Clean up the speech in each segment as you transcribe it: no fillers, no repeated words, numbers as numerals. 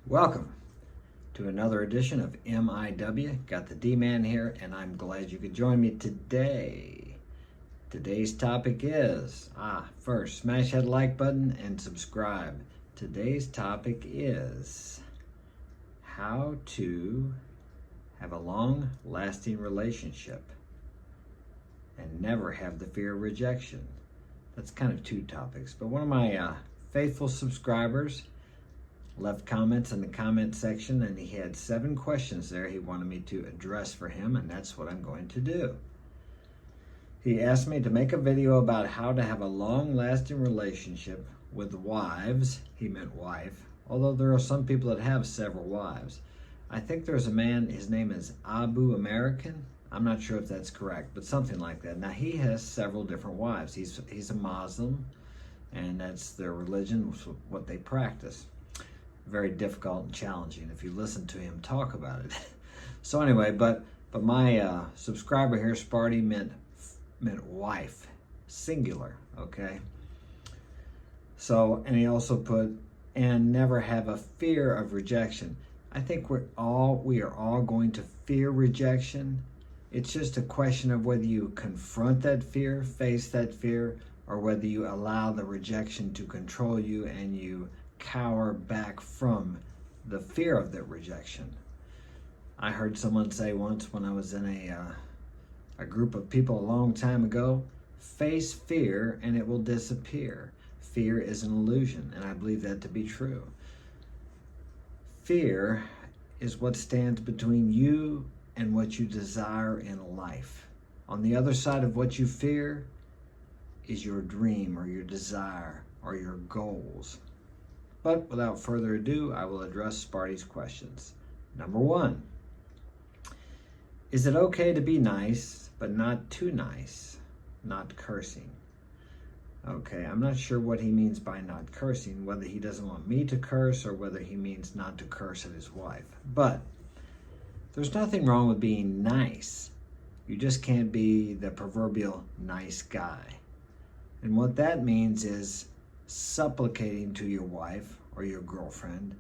Welcome to another edition of MIW. Got the D-Man here, and I'm glad you could join me today. Today's topic is, first, smash that like button and subscribe. Today's topic is how to have a long-lasting relationship and never have the fear of rejection. That's kind of two topics, but one of my faithful subscribers left comments in the comment section, and he had 7 questions there he wanted me to address for him, and that's what I'm going to do. He asked me to make a video about how to have a long-lasting relationship with wives. He meant wife, although there are some people that have several wives. I think there's a man, his name is Abu American. I'm not sure if that's correct, but something like that. Now, he has several different wives. He's a Muslim, and that's their religion, what they practice. Very difficult and challenging if you listen to him talk about it. So anyway, but my subscriber here, Sparty, meant wife, singular, okay? So, and he also put, and never have a fear of rejection. I think we are all going to fear rejection. It's just a question of whether you confront that fear, face that fear, or whether you allow the rejection to control you and you cower back from the fear of the rejection. I heard someone say once when I was in a group of people a long time ago, face fear and it will disappear. Fear is an illusion, and I believe that to be true. Fear is what stands between you and what you desire in life. On the other side of what you fear is your dream or your desire or your goals. But without further ado, I will address Sparty's questions. Number 1, is it okay to be nice, but not too nice? Not cursing. Okay, I'm not sure what he means by not cursing, whether he doesn't want me to curse or whether he means not to curse at his wife. But there's nothing wrong with being nice. You just can't be the proverbial nice guy. And what that means is supplicating to your wife or your girlfriend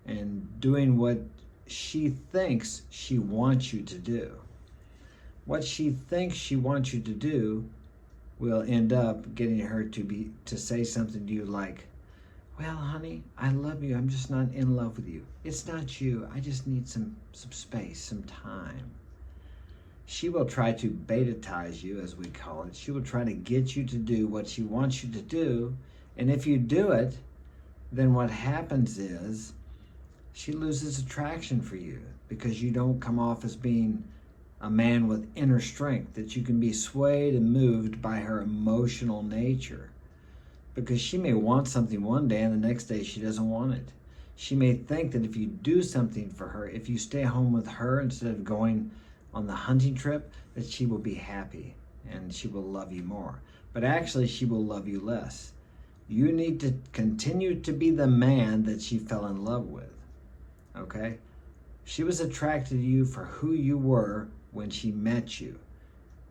and doing what she thinks she wants you to do. What she thinks she wants you to do will end up getting her to say something to you like, well, honey, I love you. I'm just not in love with you. It's not you. I just need some space, some time. She will try to beta-tize you, as we call it. She will try to get you to do what she wants you to do. And if you do it, then what happens is she loses attraction for you because you don't come off as being a man with inner strength, that you can be swayed and moved by her emotional nature. Because she may want something one day and the next day she doesn't want it. She may think that if you do something for her, if you stay home with her instead of going on the hunting trip, that she will be happy and she will love you more. But actually she will love you less. You need to continue to be the man that she fell in love with, okay? She was attracted to you for who you were when she met you,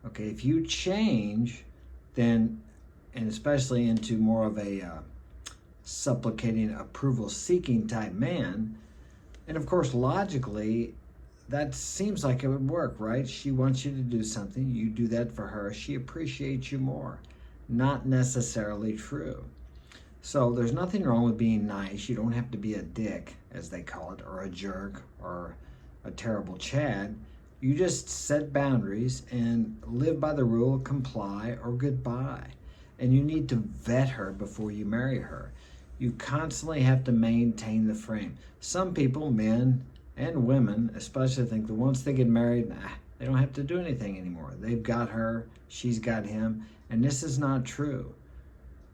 okay? If you change, then, and especially into more of a supplicating, approval-seeking type man, and of course, logically, that seems like it would work, right? She wants you to do something, you do that for her, she appreciates you more. Not necessarily true. So there's nothing wrong with being nice. You don't have to be a dick, as they call it, or a jerk, or a terrible Chad. You just set boundaries and live by the rule of comply or goodbye. And you need to vet her before you marry her. You constantly have to maintain the frame. Some people, men and women especially, think that once they get married, they don't have to do anything anymore. They've got her, she's got him, and this is not true.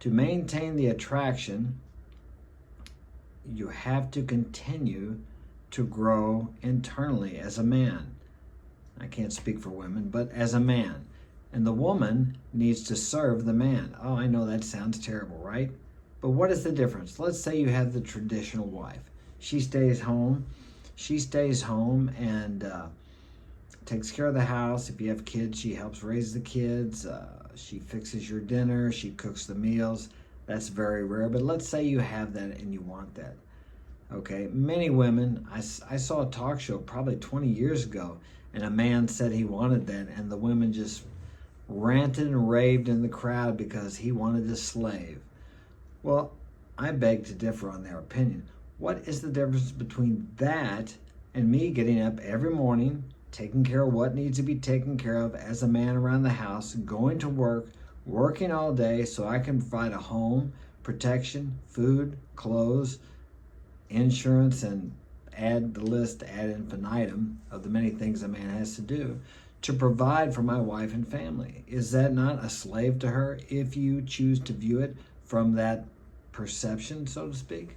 To maintain the attraction, you have to continue to grow internally as a man. I can't speak for women, but as a man. And the woman needs to serve the man. Oh, I know that sounds terrible, right? But what is the difference? Let's say you have the traditional wife. She stays home and takes care of the house. If you have kids, she helps raise the kids. She fixes your dinner. She cooks the meals. That's very rare, but let's say you have that and you want that. Okay, many women, I saw a talk show probably 20 years ago, and a man said he wanted that, and the women just ranted and raved in the crowd because he wanted a slave. Well, I beg to differ on their opinion. What is the difference between that and me getting up every morning, taking care of what needs to be taken care of as a man around the house, going to work, working all day so I can provide a home, protection, food, clothes, insurance, and add the list ad infinitum of the many things a man has to do to provide for my wife and family? Is that not a slave to her if you choose to view it from that perception, so to speak?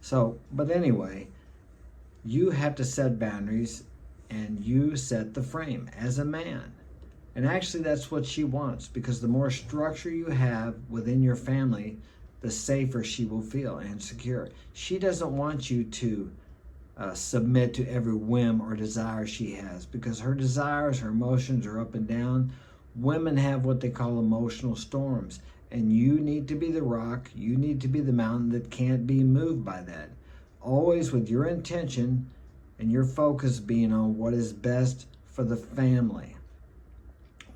So, but anyway, you have to set boundaries and you set the frame as a man. And actually, that's what she wants, because the more structure you have within your family, the safer she will feel and secure. She doesn't want you to submit to every whim or desire she has, because her desires, her emotions are up and down. Women have what they call emotional storms, and you need to be the rock, you need to be the mountain that can't be moved by that. Always with your intention and your focus being on what is best for the family.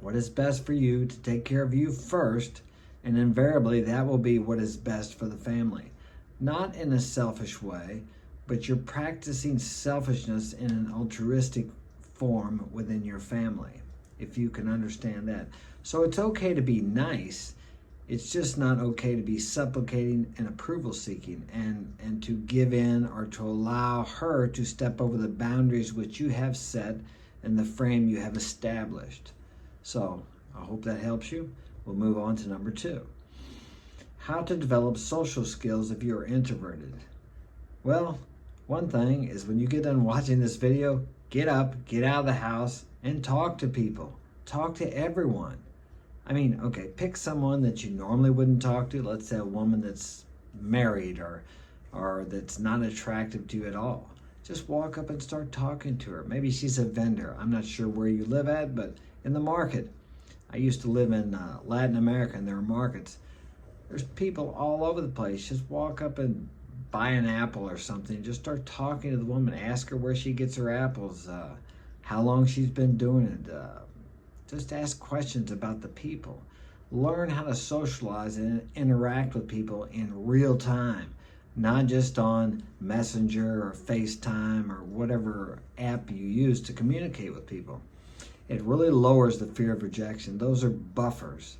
What is best for you to take care of you first, and invariably that will be what is best for the family. Not in a selfish way, but you're practicing selfishness in an altruistic form within your family, if you can understand that. So it's okay to be nice. It's just not okay to be supplicating and approval seeking, and to give in or to allow her to step over the boundaries which you have set and the frame you have established. So I hope that helps you. We'll move on to number 2. How to develop social skills if you are introverted. Well, one thing is, when you get done watching this video, get up, get out of the house, and talk to people. Talk to everyone. I mean, okay, pick someone that you normally wouldn't talk to. Let's say a woman that's married or that's not attractive to you at all. Just walk up and start talking to her. Maybe she's a vendor. I'm not sure where you live at, but in the market. I used to live in Latin America, and there are markets. There's people all over the place. Just walk up and buy an apple or something. Just start talking to the woman. Ask her where she gets her apples, how long she's been doing it. Just ask questions about the people. Learn how to socialize and interact with people in real time, not just on Messenger or FaceTime or whatever app you use to communicate with people. It really lowers the fear of rejection. Those are buffers.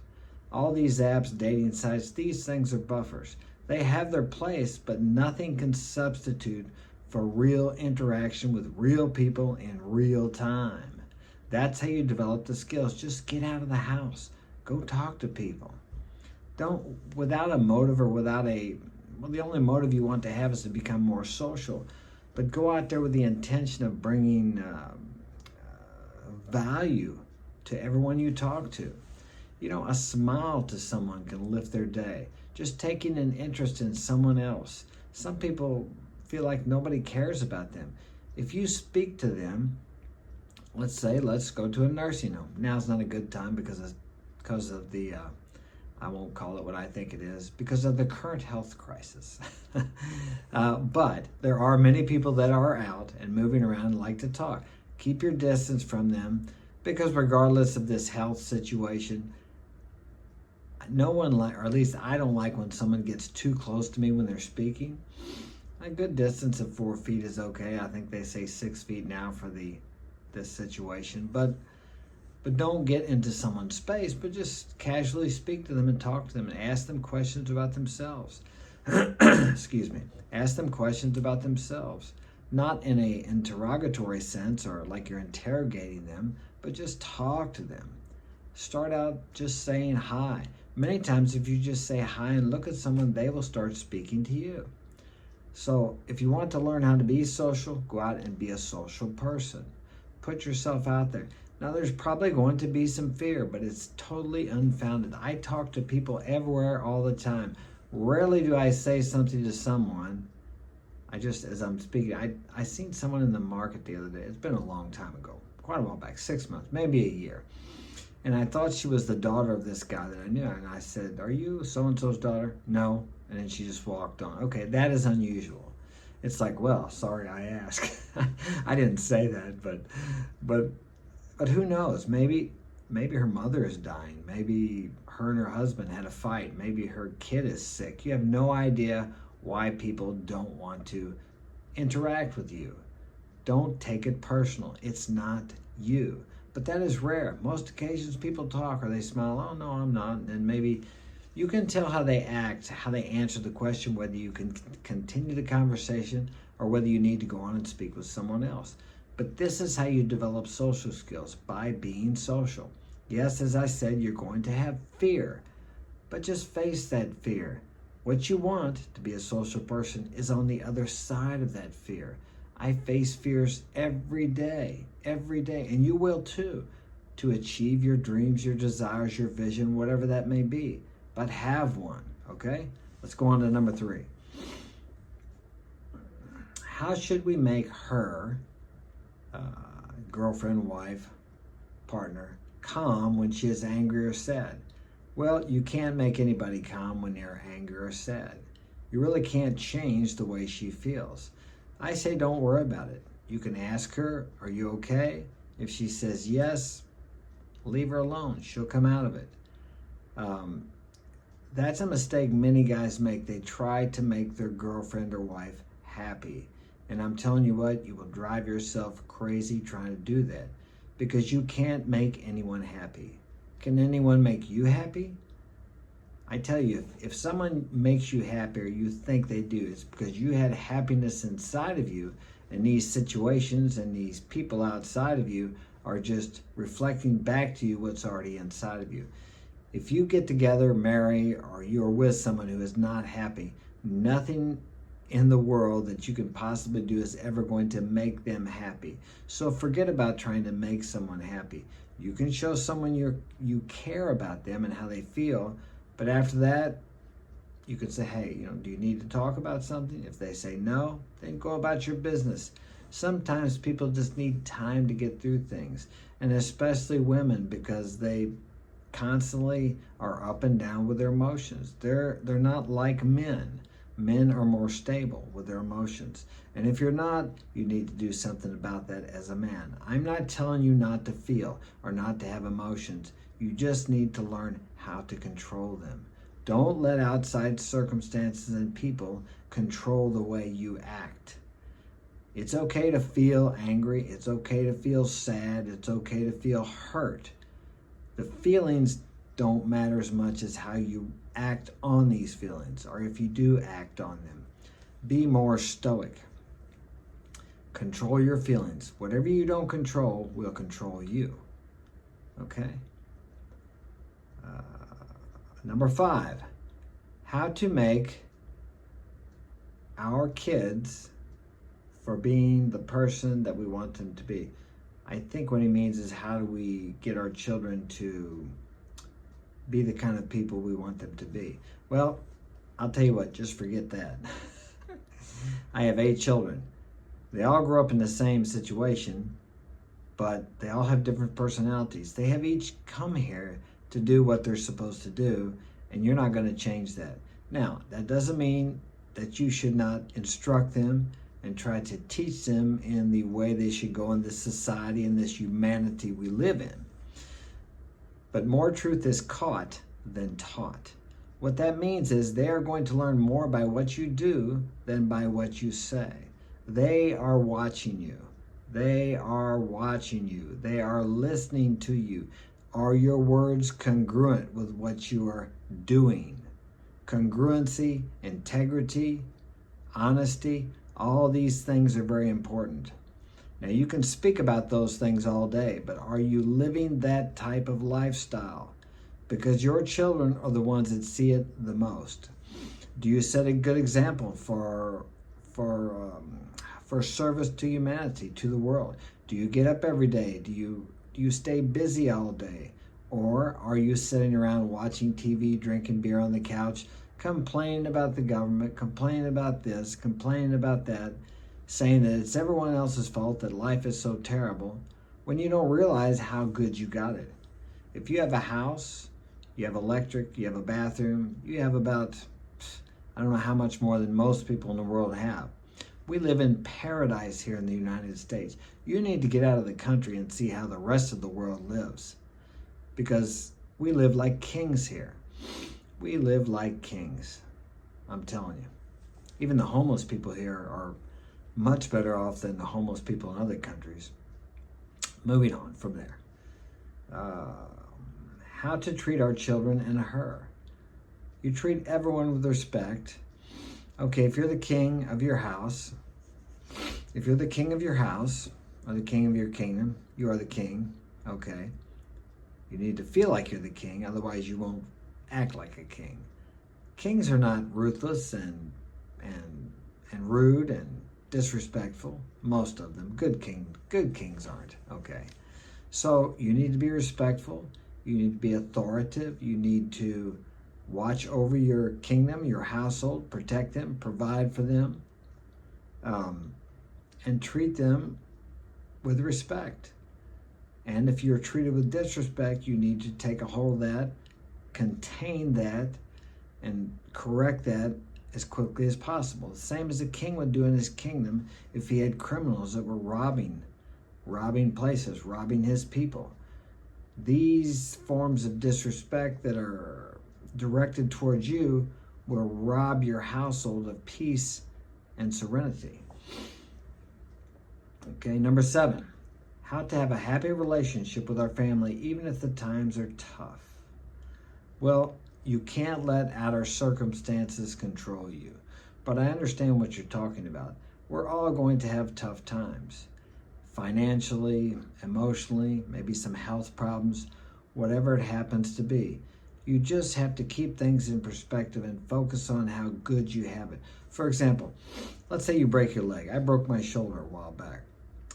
All these apps, dating sites, these things are buffers. They have their place, but nothing can substitute for real interaction with real people in real time. That's how you develop the skills. Just get out of the house. Go talk to people. Don't, without a motive or without the only motive you want to have is to become more social. But go out there with the intention of bringing value to everyone you talk to. You know, a smile to someone can lift their day. Just taking an interest in someone else. Some people feel like nobody cares about them. If you speak to them, let's go to a nursing home. Now's not a good time because of the, I won't call it what I think it is, because of the current health crisis. But there are many people that are out and moving around and like to talk. Keep your distance from them, because regardless of this health situation, no one or at least I don't like when someone gets too close to me when they're speaking. A good distance of 4 feet is okay. I think they say 6 feet now for this situation. But don't get into someone's space, but just casually speak to them and talk to them and ask them questions about themselves. Excuse me. Ask them questions about themselves. Not in a interrogatory sense or like you're interrogating them, but just talk to them. Start out just saying hi. Many times if you just say hi and look at someone, they will start speaking to you. So if you want to learn how to be social, go out and be a social person. Put yourself out there. Now there's probably going to be some fear, but it's totally unfounded. I talk to people everywhere all the time. Rarely do I say something to someone. As I'm speaking, I seen someone in the market the other day. It's been a long time ago, quite a while back, 6 months, maybe a year. And I thought she was the daughter of this guy that I knew. And I said, "Are you so-and-so's daughter?" "No." And then she just walked on. Okay, that is unusual. It's like, well, sorry I asked. I didn't say that, but who knows? Maybe her mother is dying. Maybe her and her husband had a fight. Maybe her kid is sick. You have no idea why people don't want to interact with you. Don't take it personal. It's not you. But that is rare. Most occasions people talk or they smile, oh no, I'm not. And maybe you can tell how they act, how they answer the question, whether you can continue the conversation or whether you need to go on and speak with someone else. But this is how you develop social skills, by being social. Yes, as I said, you're going to have fear, but just face that fear. What you want to be a social person is on the other side of that fear. I face fears every day, and you will too, to achieve your dreams, your desires, your vision, whatever that may be. But have one, okay? Let's go on to number 3. How should we make her, girlfriend, wife, partner, calm when she is angry or sad? Well, you can't make anybody calm when they're angry or sad. You really can't change the way she feels. I say don't worry about it. You can ask her, are you okay? If she says yes, leave her alone. She'll come out of it. That's a mistake many guys make. They try to make their girlfriend or wife happy. And I'm telling you what, you will drive yourself crazy trying to do that, because you can't make anyone happy. Can anyone make you happy? I tell you, if someone makes you happy or you think they do, it's because you had happiness inside of you, and these situations and these people outside of you are just reflecting back to you what's already inside of you. If you get together, marry, or you're with someone who is not happy, nothing in the world that you can possibly do is ever going to make them happy. So forget about trying to make someone happy. You can show someone you care about them and how they feel, but after that, you could say, hey, do you need to talk about something? If they say no, then go about your business. Sometimes people just need time to get through things, and especially women, because they constantly are up and down with their emotions. They're not like men. Men are more stable with their emotions. And if you're not, you need to do something about that as a man. I'm not telling you not to feel or not to have emotions. You just need to learn how to control them. Don't let outside circumstances and people control the way you act. It's okay to feel angry. It's okay to feel sad. It's okay to feel hurt. The feelings don't matter as much as how you act on these feelings, or if you do act on them. Be more stoic. Control your feelings. Whatever you don't control will control you. Okay? Number 5, how to make our kids for being the person that we want them to be. I think what he means is, how do we get our children to be the kind of people we want them to be? Well, I'll tell you what, just forget that. I have 8 children. They all grew up in the same situation, but they all have different personalities. They have each come here to do what they're supposed to do, and you're not going to change that. Now, that doesn't mean that you should not instruct them and try to teach them in the way they should go in this society and this humanity we live in. But more truth is caught than taught. What that means is they are going to learn more by what you do than by what you say. They are watching you. They are watching you. They are listening to you. Are your words congruent with what you are doing? Congruency, integrity, honesty, all these things are very important. Now, you can speak about those things all day, but are you living that type of lifestyle? Because your children are the ones that see it the most. Do you set a good example for service to humanity, to the world? Do you get up every day? Do you stay busy all day? Or are you sitting around watching TV, drinking beer on the couch, complaining about the government, complaining about this, complaining about that, saying that it's everyone else's fault that life is so terrible, when you don't realize how good you got it? If you have a house, you have electric, you have a bathroom, you have about, I don't know how much more than most people in the world have. We live in paradise here in the United States. You need to get out of the country and see how the rest of the world lives, because we live like kings here. We live like kings. I'm telling you. Even the homeless people here are much better off than the homeless people in other countries. Moving on from there. How to treat our children and her. You treat everyone with respect. Okay, if you're the king of your house, or the king of your kingdom, you are the king, okay? You need to feel like you're the king, otherwise you won't act like a king. Kings are not ruthless and rude and disrespectful. Most of them. Good kings aren't, okay? So you need to be respectful. You need to be authoritative. You need to watch over your kingdom, your household, protect them, provide for them, and treat them with respect. And if you're treated with disrespect, you need to take a hold of that, contain that, and correct that as quickly as possible. The same as a king would do in his kingdom if he had criminals that were robbing places, robbing his people. These forms of disrespect that are directed towards you will rob your household of peace and serenity. Okay, number 7, how to have a happy relationship with our family even if the times are tough. Well, you can't let outer circumstances control you, but I understand what you're talking about. We're all going to have tough times. Financially, emotionally, maybe some health problems, whatever it happens to be. You just have to keep things in perspective and focus on how good you have it. For example, let's say you break your leg. I broke my shoulder a while back.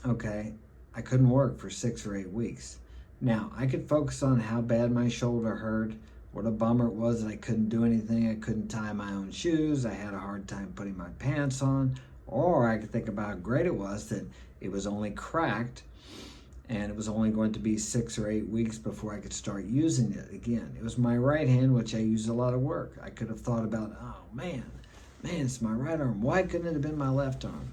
Okay, I couldn't work for 6 or 8 weeks. Now, I could focus on how bad my shoulder hurt, what a bummer it was that I couldn't do anything. I couldn't tie my own shoes. I had a hard time putting my pants on. Or I could think about how great it was that it was only cracked and it was only going to be 6 or 8 weeks before I could start using it again. It was my right hand, which I used a lot of work. I could have thought about, oh man, it's my right arm. Why couldn't it have been my left arm?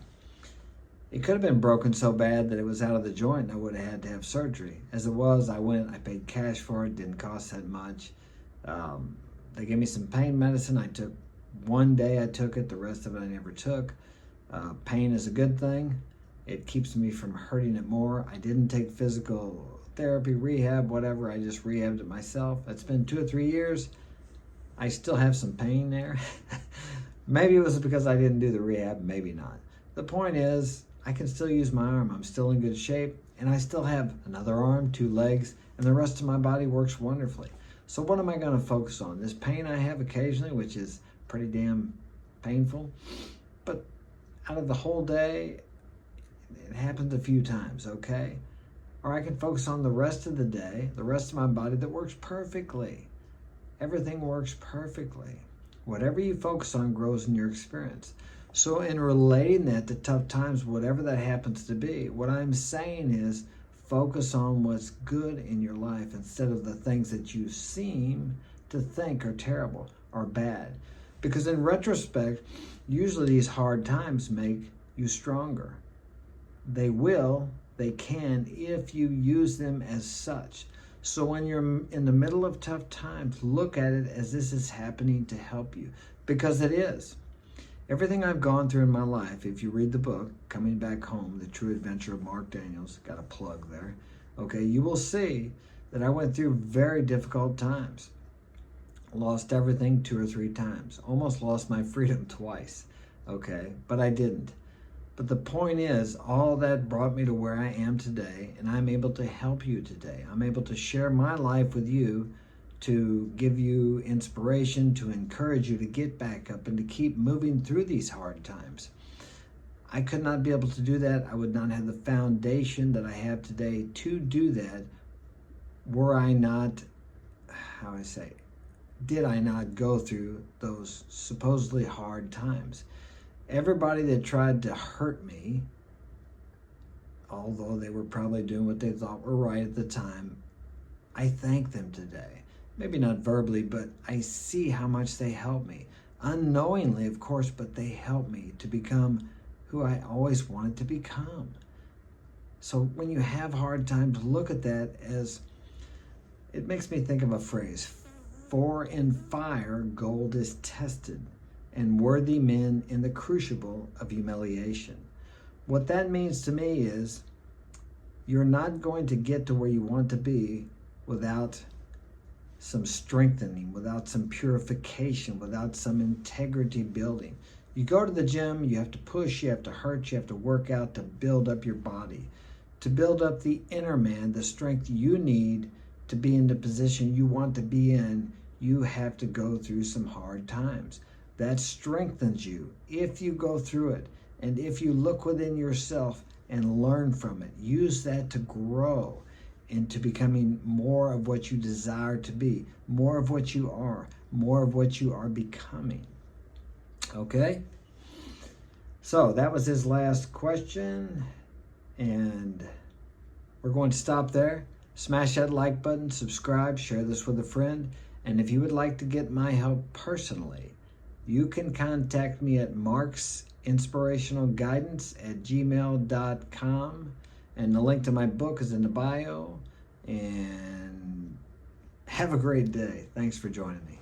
It could have been broken so bad that it was out of the joint and I would have had to have surgery. As it was, I paid cash for it, didn't cost that much. They gave me some pain medicine. I took one day, I took it, the rest of it I never took. Pain is a good thing. It keeps me from hurting it more. I didn't take physical therapy, rehab, whatever. I just rehabbed it myself. It's been 2 or 3 years. I still have some pain there. Maybe it was because I didn't do the rehab, maybe not. The point is, I can still use my arm. I'm still in good shape, and I still have another arm, 2 legs, and the rest of my body works wonderfully. So what am I going to focus on? This pain I have occasionally, which is pretty damn painful, but out of the whole day, it happens a few times, okay? Or I can focus on the rest of the day, the rest of my body that works perfectly. Everything works perfectly. Whatever you focus on grows in your experience. So in relating that to tough times, whatever that happens to be, what I'm saying is focus on what's good in your life instead of the things that you seem to think are terrible or bad. Because in retrospect, usually these hard times make you stronger. They can if you use them as such. So when you're in the middle of tough times, look at it as this is happening to help you, because it is. Everything I've gone through in my life, if you read the book, Coming Back Home, The True Adventure of Mark Daniels, got a plug there, okay, you will see that I went through very difficult times. Lost everything 2 or 3 times. Almost lost my freedom twice, okay, but I didn't. But the point is, all that brought me to where I am today, and I'm able to help you today. I'm able to share my life with you to give you inspiration, to encourage you to get back up and to keep moving through these hard times. I could not be able to do that. I would not have the foundation that I have today to do that were I not, did I not go through those supposedly hard times. Everybody that tried to hurt me, although they were probably doing what they thought were right at the time, I thank them today. Maybe not verbally, but I see how much they help me. Unknowingly, of course, but they help me to become who I always wanted to become. So when you have hard times, look at that as, it makes me think of a phrase, for in fire gold is tested, and worthy men in the crucible of humiliation. What that means to me is, you're not going to get to where you want to be without some strengthening, without some purification, without some integrity building. You go to the gym, you have to push, you have to hurt, you have to work out to build up your body, to build up the inner man, the strength you need to be in the position you want to be in. You have to go through some hard times. That strengthens you if you go through it, and if you look within yourself and learn from it. Use that to grow into becoming more of what you desire to be, more of what you are, more of what you are becoming. Okay? So that was his last question, and we're going to stop there. Smash that like button, subscribe, share this with a friend, and if you would like to get my help personally, you can contact me at marksinspirationalguidance@gmail.com, and the link to my book is in the bio. And have a great day. Thanks for joining me.